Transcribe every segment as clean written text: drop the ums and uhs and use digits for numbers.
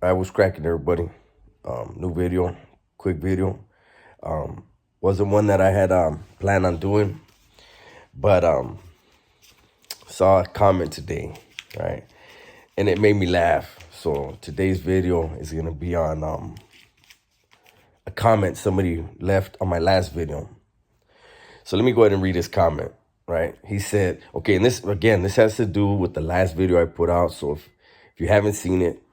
I was cracking, everybody. New video, quick video. Wasn't one that I had planned on doing, but saw a comment today, right? And it made me laugh. So today's video is gonna be on a comment somebody left on my last video. So let me go ahead and read this comment, right? He said, okay, and this has to do with the last video I put out. So if you haven't seen it,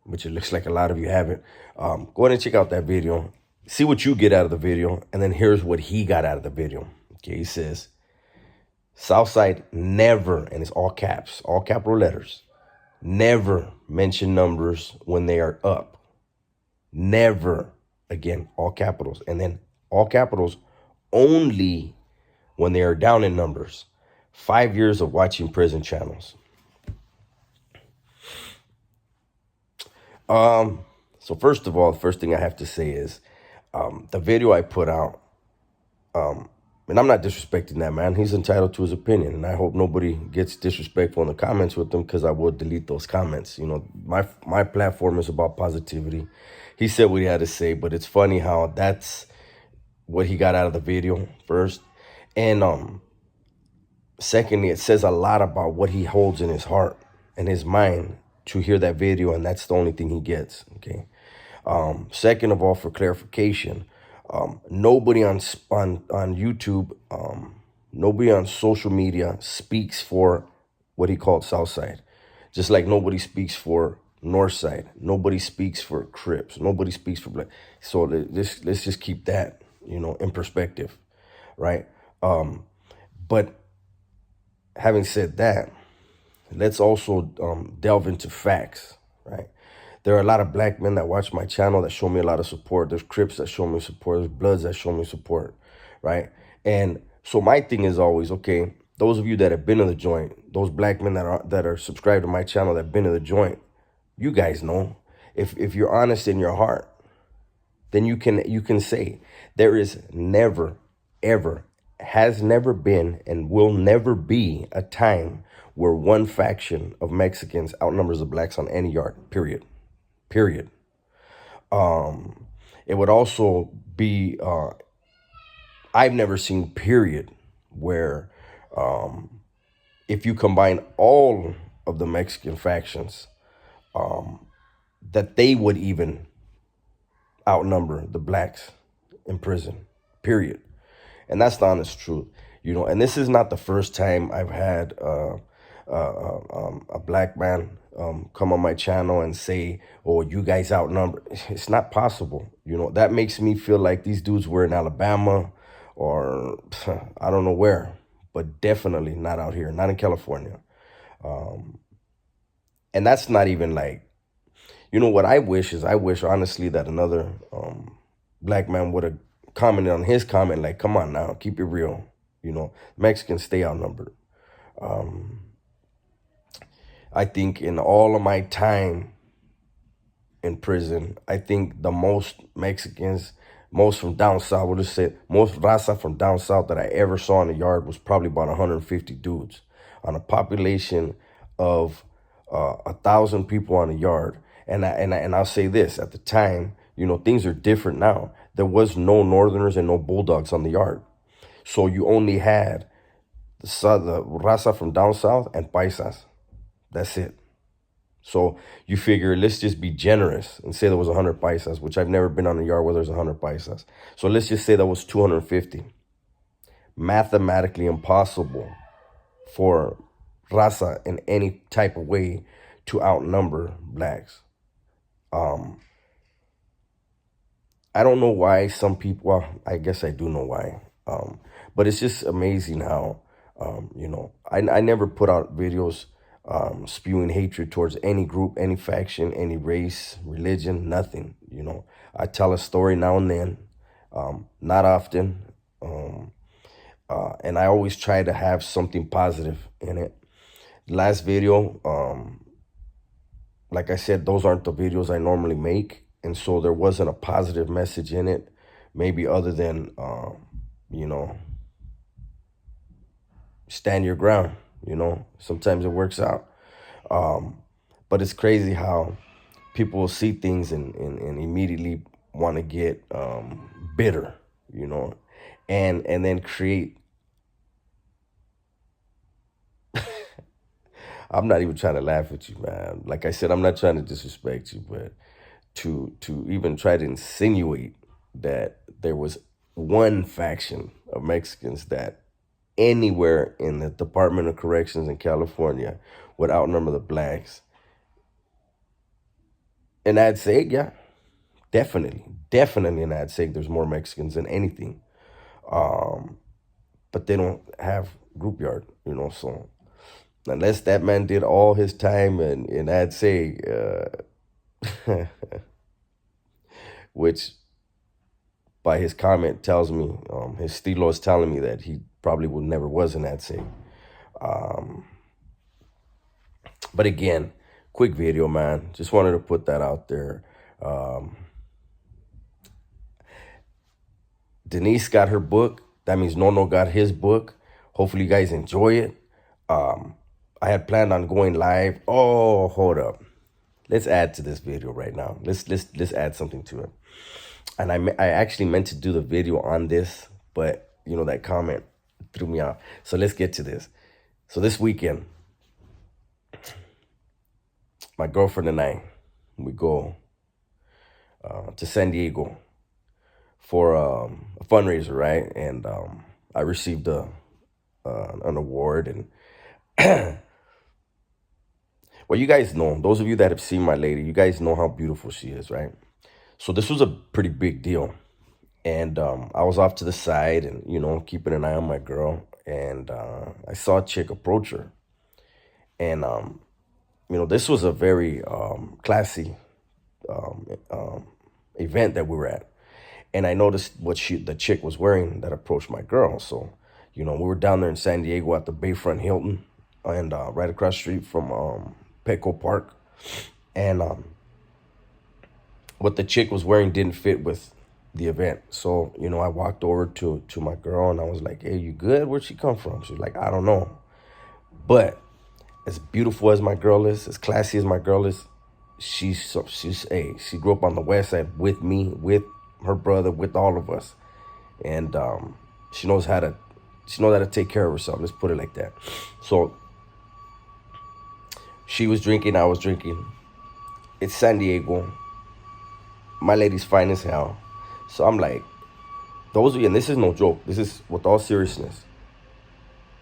which it looks like a lot of you haven't, go ahead and check out that video. See what you get out of the video, and then here's what he got out of the video. Okay, he says, Southside never, and it's all caps, all capital letters, never mention numbers when they are up. Never, again, all capitals, and then all capitals only when they are down in numbers. 5 years of watching prison channels. So first of all, the first thing I have to say is the video I put out, and I'm not disrespecting that man. He's entitled to his opinion, and I hope nobody gets disrespectful in the comments with him, because I will delete those comments. You know, my platform is about positivity. He said what he had to say, but it's funny how that's what he got out of the video first. And secondly, it says a lot about what he holds in his heart and his mind to hear that video, and that's the only thing he gets, okay? Second of all, for clarification, nobody on YouTube, nobody on social media speaks for what he called Southside. Just like nobody speaks for Northside. Nobody speaks for Crips. Nobody speaks for Black. So let's just keep that, in perspective, right? But having said that, let's also delve into facts, right? There are a lot of black men that watch my channel that show me a lot of support. There's Crips that show me support. There's Bloods that show me support, right? And so my thing is always, okay, those of you that have been in the joint, those black men that are subscribed to my channel that have been in the joint, you guys know, if you're honest in your heart, then you can say there is never, ever, has never been, and will never be a time where one faction of Mexicans outnumbers the blacks on any yard, period. Period. It would also be, I've never seen, period, where if you combine all of the Mexican factions, that they would even outnumber the blacks in prison, period. And that's the honest truth, and this is not the first time I've had a black man come on my channel and say, oh, you guys outnumber. It's not possible. That makes me feel like these dudes were in Alabama or I don't know where, but definitely not out here, not in California. And that's not even like, what I wish honestly that another black man would have commented on his comment, like, come on now, keep it real. Mexicans stay outnumbered. I think in all of my time in prison, I think the most Mexicans, most from down south, we'll just say most raza from down south that I ever saw in the yard was probably about 150 dudes on a population of 1,000 people on the yard. And I'll say this, at the time, things are different now. There was no Northerners and no Bulldogs on the yard. So you only had the raza from down south and paisas. That's it. So you figure, let's just be generous and say there was 100 paisas, which I've never been on a yard where there's 100 paisas. So let's just say that was 250. Mathematically impossible for raza in any type of way to outnumber blacks. I don't know why some people, well, I guess I do know why. But it's just amazing how, I never put out videos spewing hatred towards any group, any faction, any race, religion, nothing. I tell a story now and then, not often. And I always try to have something positive in it. Last video, like I said, those aren't the videos I normally make. And so there wasn't a positive message in it, maybe other than, stand your ground. Sometimes it works out. But But it's crazy how people will see things and immediately want to get bitter, you know, and then create. I'm not even trying to laugh at you, man. Like I said, I'm not trying to disrespect you, but to even try to insinuate that there was one faction of Mexicans that anywhere in the Department of Corrections in California would outnumber the blacks. And I'd say, yeah, definitely, and I'd say there's more Mexicans than anything. Um, but they don't have group yard, you know. So unless that man did all his time, and I'd say, which by his comment tells me, his stilo is telling me that he probably would never was in that say. Um, but again, quick video, man. Just wanted to put that out there. Um, Denise got her book. That means Nono got his book. Hopefully you guys enjoy it. Um, I had planned on going live. Oh, hold up. Let's add to this video right now. Let's add something to it. And I actually meant to do the video on this, but you know that comment threw me off. So let's get to this. So this weekend, my girlfriend and I, we go to San Diego for a fundraiser, right? And I received an award, and well, you guys know, those of you that have seen my lady, you guys know how beautiful she is, right? So this was a pretty big deal. And I was off to the side and, you know, keeping an eye on my girl. And I saw a chick approach her. And, you know, this was a very classy event that we were at. And I noticed what the chick was wearing that approached my girl. So, you know, we were down there in San Diego at the Bayfront Hilton and right across the street from Petco Park. And what the chick was wearing didn't fit with the event. So, you know, I walked over to my girl and I was like, hey, you good? Where'd she come from? She was like, I don't know. But as beautiful as my girl is, as classy as my girl is, she's she grew up on the west side with me, with her brother, with all of us. And she knows how to take care of herself. Let's put it like that. So she was drinking, I was drinking. It's San Diego. My lady's fine as hell. So I'm like, those of you, and this is no joke, this is with all seriousness,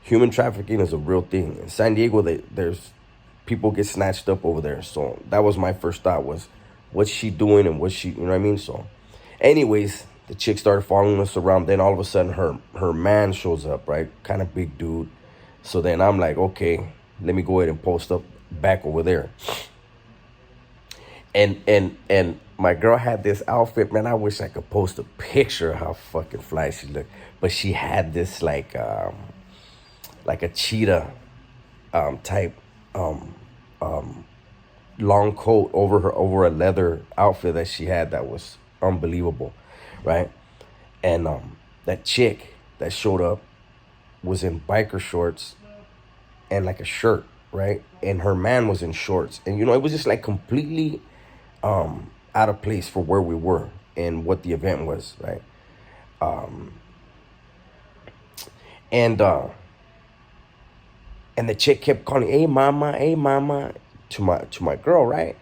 human trafficking is a real thing. In San Diego, there's people get snatched up over there. So that was my first thought was, what's she doing and what's she, you know what I mean? So anyways, the chick started following us around. Then all of a sudden her man shows up, right? Kind of big dude. So then I'm like, okay, let me go ahead and post up back over there. And my girl had this outfit, man. I wish I could post a picture of how fucking fly she looked. But she had this like a cheetah type long coat over a leather outfit that she had that was unbelievable, right? And that chick that showed up was in biker shorts and like a shirt, right? And her man was in shorts, and you know, it was just like completely out of place for where we were and what the event was, right? And the chick kept calling, hey mama, to my girl, right?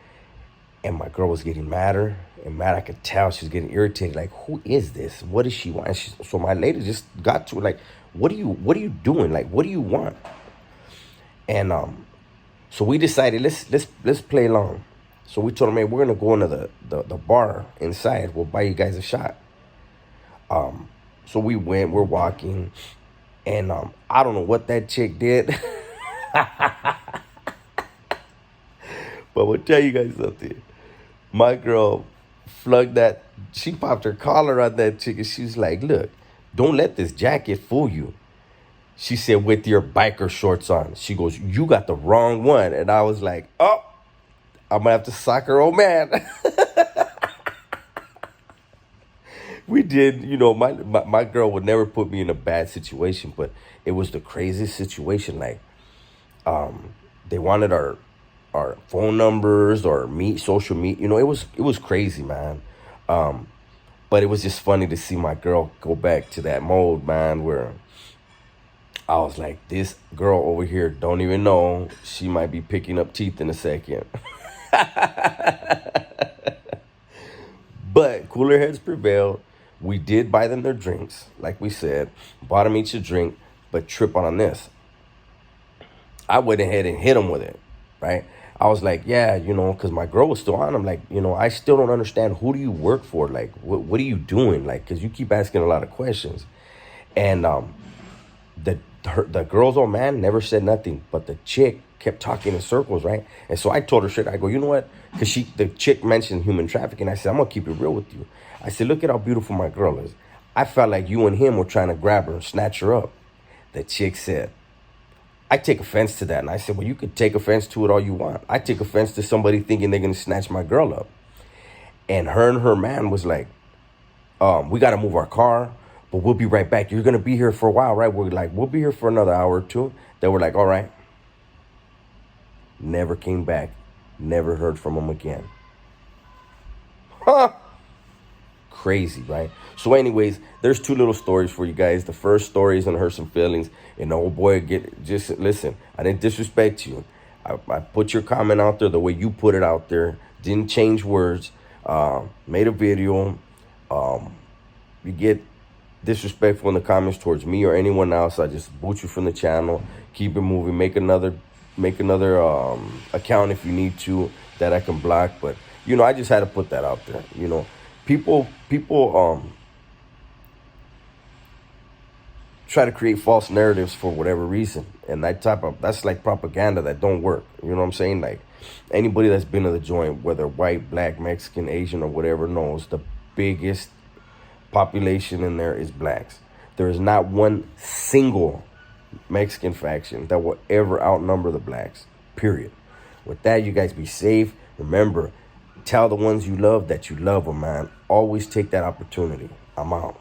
And my girl was getting madder and mad. I could tell she was getting irritated. Like, who is this? What does she want? And so my lady just got to her, like, what are you doing? Like, what do you want? And so we decided let's play along. So we told them, hey, we're gonna go into the bar inside. We'll buy you guys a shot. So we went. We're walking, and I don't know what that chick did. But we'll tell you guys something. My girl flugged that. She popped her collar on that chick, and she's like, look, don't let this jacket fool you. She said, with your biker shorts on. She goes, you got the wrong one. And I was like, oh, I'm going to have to sock her old man. We did, you know, my girl would never put me in a bad situation, but it was the craziest situation. Like, they wanted our our phone numbers or social media. You know, it was crazy, man. But it was just funny to see my girl go back to that mode, man, where I was like, this girl over here don't even know she might be picking up teeth in a second. But cooler heads prevailed. We did buy them their drinks, like we said, bought them each a drink, but trip on this. I went ahead and hit them with it, right? I was like, yeah, because my girl was still on. I'm like, I still don't understand. Who do you work for? Like, what are you doing? Like, because you keep asking a lot of questions. And the girl's old man never said nothing, but the chick kept talking in circles, right? And so I told her shit. I go, you know what? Because the chick mentioned human trafficking. I said, I'm gonna keep it real with you. I said, look at how beautiful my girl is. I felt like you and him were trying to grab her and snatch her up. The chick said, I take offense to that. And I said, well, you could take offense to it all you want. I take offense to somebody thinking they're gonna snatch my girl up. And her man was like, we gotta move our car, but we'll be right back. You're gonna be here for a while, right? We're like, we'll be here for another hour or two. They were like, all right. Never came back. Never heard from them again. Huh? Crazy, right? So anyways, there's two little stories for you guys. The first story is gonna hurt some feelings. And the old boy, just listen, I didn't disrespect you. I put your comment out there the way you put it out there. Didn't change words. Made a video. You get disrespectful in the comments towards me or anyone else, I just boot you from the channel. Keep it moving. Make another account if you need to that I can block. But I just had to put that out there. People try to create false narratives for whatever reason, and that's like propaganda that don't work. You know what I'm saying? Like, anybody that's been to the joint, whether white, black, Mexican, Asian, or whatever, knows the biggest population in there is blacks. There is not one single Mexican faction that will ever outnumber the blacks, period. With that, you guys be safe. Remember, tell the ones you love that you love them, man. Always take that opportunity. I'm out.